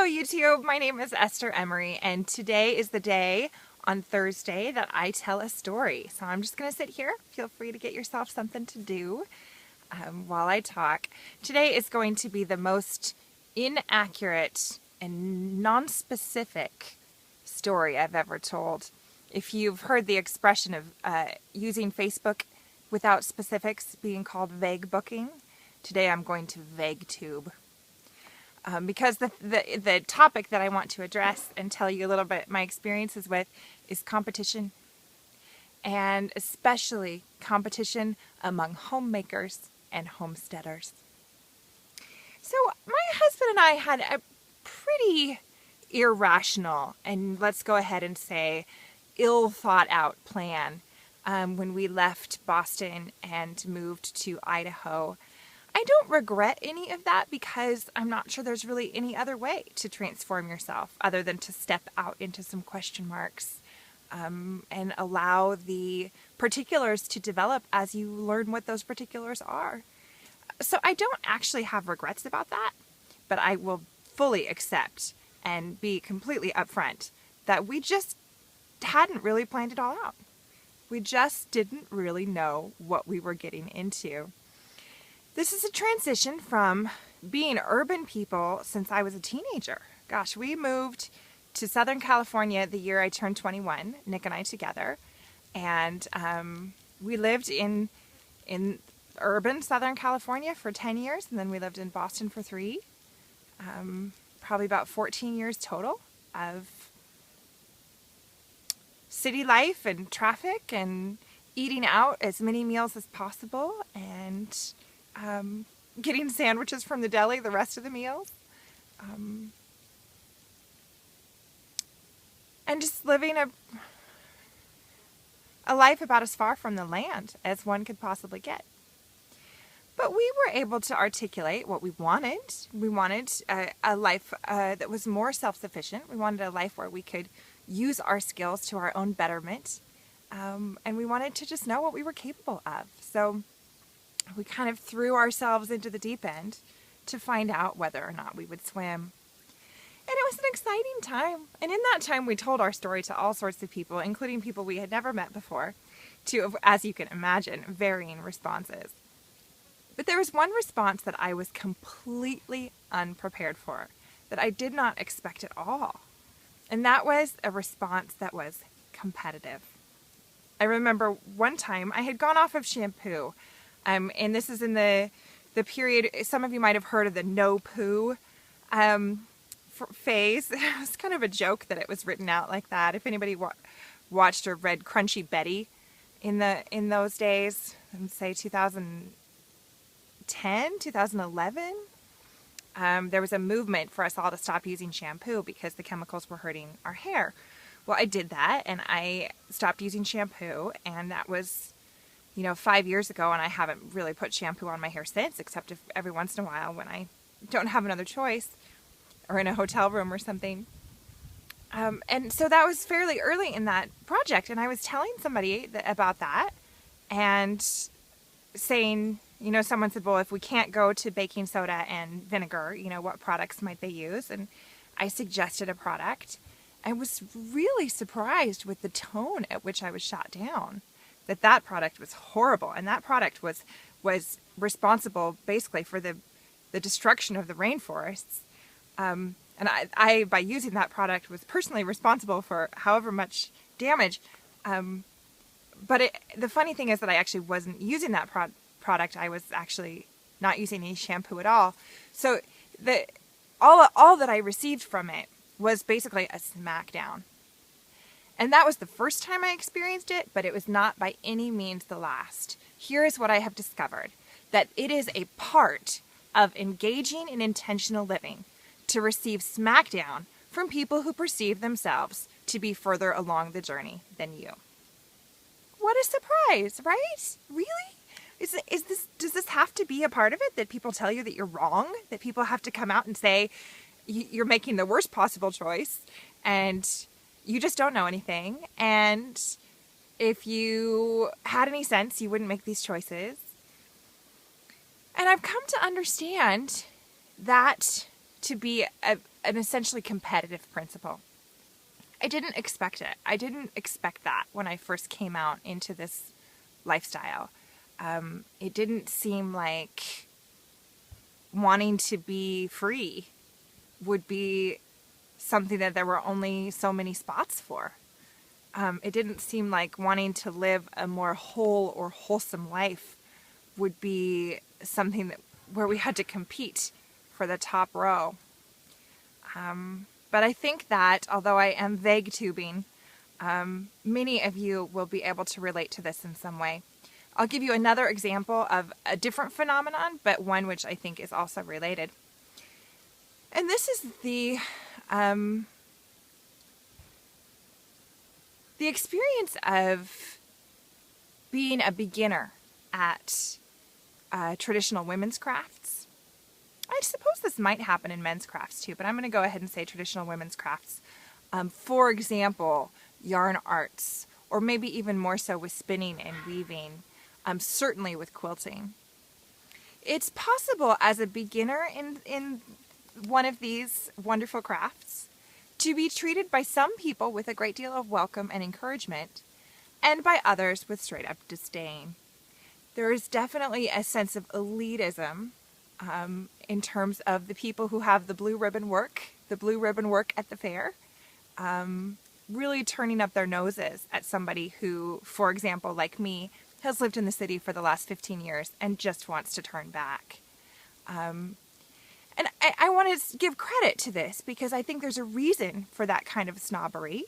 Hello YouTube, my name is Esther Emery and today is the day on Thursday that I tell a story. So I'm just going to sit here. Feel free to get yourself something to do while I talk. Today is going to be the most inaccurate and non-specific story I've ever told. If you've heard the expression of using Facebook without specifics being called vague booking, today I'm going to vague tube. Because the topic that I want to address and tell you a little bit my experiences with is competition, and especially competition among homemakers and homesteaders. So my husband and I had a pretty irrational, and let's go ahead and say ill thought out plan when we left Boston and moved to Idaho. I don't regret any of that because I'm not sure there's really any other way to transform yourself other than to step out into some question marks and allow the particulars to develop as you learn what those particulars are. So I don't actually have regrets about that, but I will fully accept and be completely upfront that we just hadn't really planned it all out. We just didn't really know what we were getting into. This is a transition from being urban people since I was a teenager. Gosh, we moved to Southern California the year I turned 21, Nick and I together, and we lived in urban Southern California for 10 years, and then we lived in Boston for 3, probably about 14 years total of city life and traffic and eating out as many meals as possible and getting sandwiches from the deli the rest of the meals, and just living a life about as far from the land as one could possibly get. But we were able to articulate what we wanted. We wanted a life that was more self-sufficient. We wanted a life where we could use our skills to our own betterment, and we wanted to just know what we were capable of. So we kind of threw ourselves into the deep end to find out whether or not we would swim. And it was an exciting time. And in that time, we told our story to all sorts of people, including people we had never met before, to, as you can imagine, varying responses. But there was one response that I was completely unprepared for, that I did not expect at all. And that was a response that was competitive. I remember one time I had gone off of shampoo. And this is in the period, some of you might have heard of the no poo phase. It was kind of a joke that it was written out like that. If anybody watched or read Crunchy Betty in those days, say 2010, 2011, there was a movement for us all to stop using shampoo because the chemicals were hurting our hair. Well, I did that and I stopped using shampoo, and that was 5 years ago, and I haven't really put shampoo on my hair since, except if every once in a while when I don't have another choice or in a hotel room or something. And so that was fairly early in that project, and I was telling somebody about that and saying, someone said, well, if we can't go to baking soda and vinegar, what products might they use? And I suggested a product. I was really surprised with the tone at which I was shot down. That product was horrible, and that product was responsible basically for the destruction of the rainforests. And I, by using that product, was personally responsible for however much damage. But the funny thing is that I actually wasn't using that product. I was actually not using any shampoo at all. So all that I received from it was basically a smackdown. And that was the first time I experienced it, but it was not by any means the last. Here is what I have discovered, that it is a part of engaging in intentional living to receive smackdown from people who perceive themselves to be further along the journey than you. What a surprise, right? Really? Does this have to be a part of it, that people tell you that you're wrong, that people have to come out and say you're making the worst possible choice, and you just don't know anything, and if you had any sense, you wouldn't make these choices. And I've come to understand that to be an essentially competitive principle. I didn't expect it. I didn't expect that when I first came out into this lifestyle. It didn't seem like wanting to be free would be something that there were only so many spots for. It didn't seem like wanting to live a more whole or wholesome life would be something where we had to compete for the top row. But I think that, although I am vague tubing, many of you will be able to relate to this in some way. I'll give you another example of a different phenomenon, but one which I think is also related. And this is the experience of being a beginner at traditional women's crafts. I suppose this might happen in men's crafts too, but I'm going to go ahead and say traditional women's crafts. For example, yarn arts, or maybe even more so with spinning and weaving, certainly with quilting. It's possible as a beginner in one of these wonderful crafts to be treated by some people with a great deal of welcome and encouragement, and by others with straight up disdain. There is definitely a sense of elitism in terms of the people who have the blue ribbon work at the fair, really turning up their noses at somebody who, for example, like me, has lived in the city for the last 15 years and just wants to turn back. And I want to give credit to this because I think there's a reason for that kind of snobbery.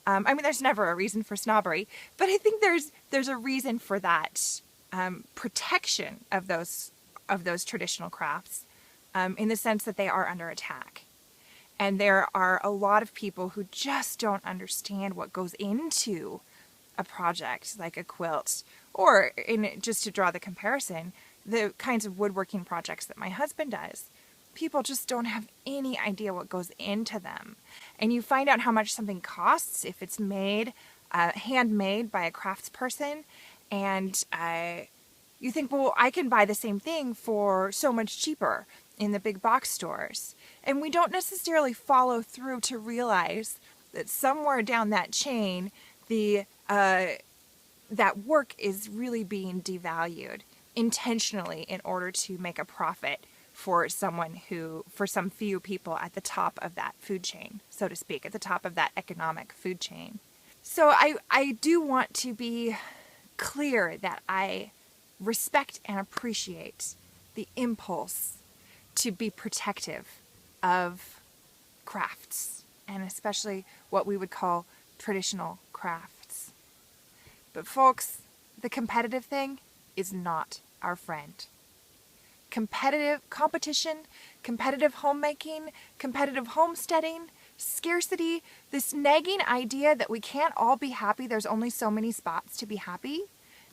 There's never a reason for snobbery, but I think there's a reason for that protection of those traditional crafts, in the sense that they are under attack. And there are a lot of people who just don't understand what goes into a project like a quilt, or just to draw the comparison, the kinds of woodworking projects that my husband does. People just don't have any idea what goes into them. And you find out how much something costs if it's made, handmade by a craftsperson, and you think, well, I can buy the same thing for so much cheaper in the big box stores. And we don't necessarily follow through to realize that somewhere down that chain, that work is really being devalued intentionally in order to make a profit for some few people at the top of that food chain, so to speak, at the top of that economic food chain. So I do want to be clear that I respect and appreciate the impulse to be protective of crafts, and especially what we would call traditional crafts. But folks, the competitive thing is not our friend. Competition, competitive homemaking, competitive homesteading, scarcity, this nagging idea that we can't all be happy, there's only so many spots to be happy.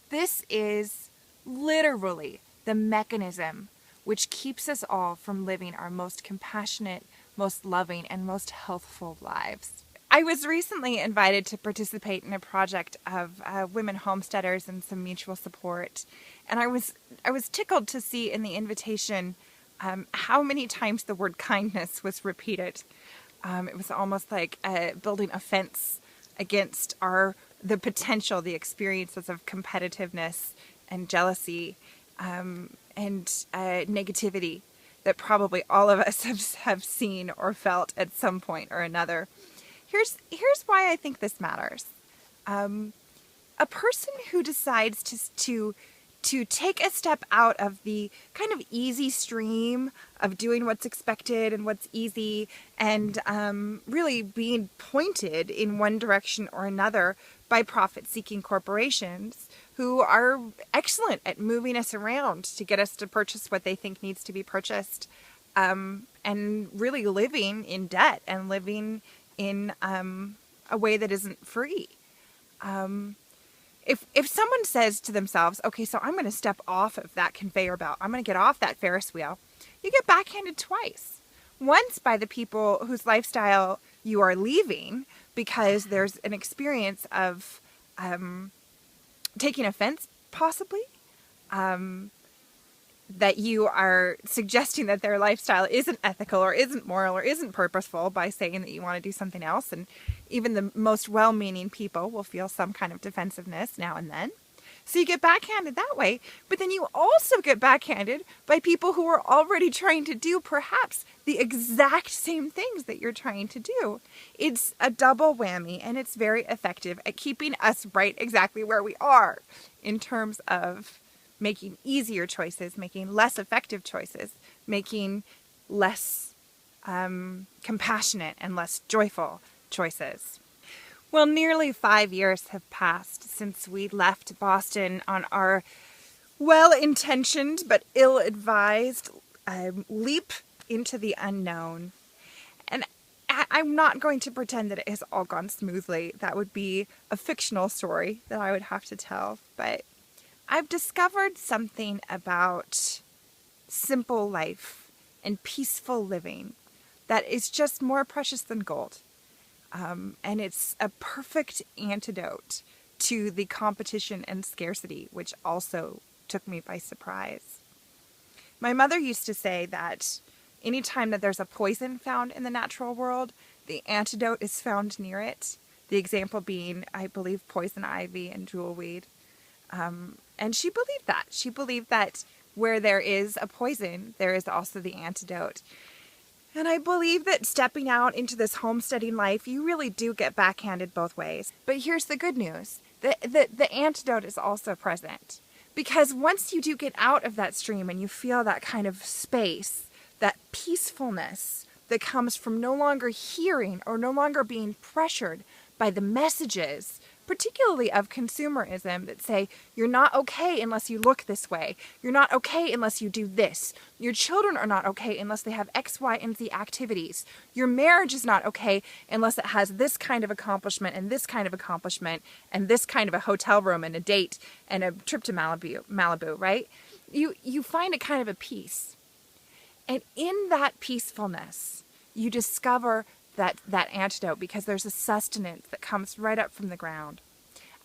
This is literally the mechanism which keeps us all from living our most compassionate, most loving, and most healthful lives. I was recently invited to participate in a project of women homesteaders and some mutual support, and I was tickled to see in the invitation how many times the word kindness was repeated. It was almost like building a fence against the potential, the experiences of competitiveness and jealousy and negativity that probably all of us have seen or felt at some point or another. Here's why I think this matters. A person who decides to take a step out of the kind of easy stream of doing what's expected and what's easy, and really being pointed in one direction or another by profit-seeking corporations who are excellent at moving us around to get us to purchase what they think needs to be purchased, and really living in debt and living in a way that isn't free. If someone says to themselves, okay, so I'm going to step off of that conveyor belt, I'm going to get off that Ferris wheel, you get backhanded twice. Once by the people whose lifestyle you are leaving because there's an experience of taking offense, possibly. that you are suggesting that their lifestyle isn't ethical or isn't moral or isn't purposeful by saying that you want to do something else. And even the most well-meaning people will feel some kind of defensiveness now and then. So you get backhanded that way, but then you also get backhanded by people who are already trying to do perhaps the exact same things that you're trying to do. It's a double whammy, and it's very effective at keeping us right exactly where we are in terms of making easier choices, making less effective choices, making less compassionate and less joyful choices. Well, nearly 5 years have passed since we left Boston on our well-intentioned but ill-advised leap into the unknown. And I'm not going to pretend that it has all gone smoothly. That would be a fictional story that I would have to tell. But I've discovered something about simple life and peaceful living that is just more precious than gold. And it's a perfect antidote to the competition and scarcity, which also took me by surprise. My mother used to say that anytime that there's a poison found in the natural world, the antidote is found near it. The example being, I believe, poison ivy and jewelweed. And she believed that. She believed that where there is a poison, there is also the antidote. And I believe that stepping out into this homesteading life, you really do get backhanded both ways. But here's the good news. The antidote is also present. Because once you do get out of that stream and you feel that kind of space, that peacefulness that comes from no longer hearing or no longer being pressured by the messages, particularly of consumerism, that say, you're not okay unless you look this way. You're not okay unless you do this. Your children are not okay unless they have X, Y, and Z activities. Your marriage is not okay unless it has this kind of accomplishment and this kind of accomplishment and this kind of a hotel room and a date and a trip to Malibu, right? You find a kind of a peace. And in that peacefulness, you discover that antidote, because there's a sustenance that comes right up from the ground.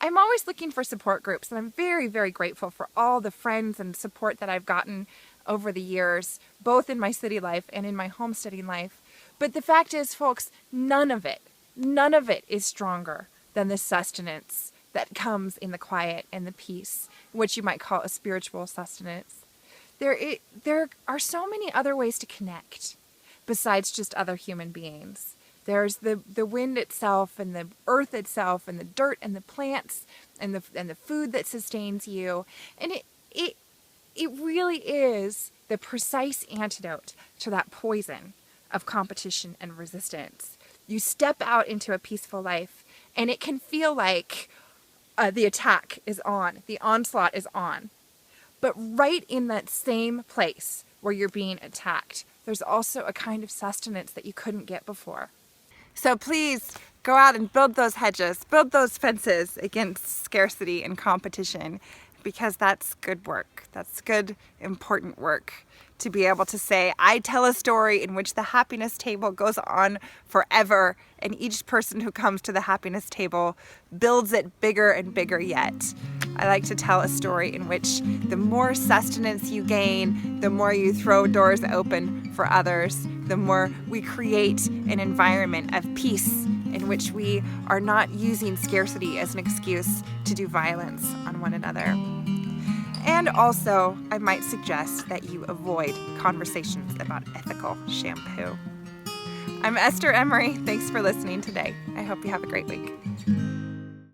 I'm always looking for support groups, and I'm very, very grateful for all the friends and support that I've gotten over the years, both in my city life and in my homesteading life. But the fact is, folks, none of it is stronger than the sustenance that comes in the quiet and the peace, which you might call a spiritual sustenance. There are so many other ways to connect besides just other human beings. There's the wind itself and the earth itself and the dirt and the plants and the food that sustains you. And it really is the precise antidote to that poison of competition and resistance. You step out into a peaceful life and it can feel like the attack is on, the onslaught is on. But right in that same place where you're being attacked, there's also a kind of sustenance that you couldn't get before. So please go out and build those hedges, build those fences against scarcity and competition, because that's good work. That's good, important work to be able to say, I tell a story in which the happiness table goes on forever, and each person who comes to the happiness table builds it bigger and bigger yet. I like to tell a story in which the more sustenance you gain, the more you throw doors open for others, the more we create an environment of peace in which we are not using scarcity as an excuse to do violence on one another. And also, I might suggest that you avoid conversations about ethical shampoo. I'm Esther Emery. Thanks for listening today. I hope you have a great week.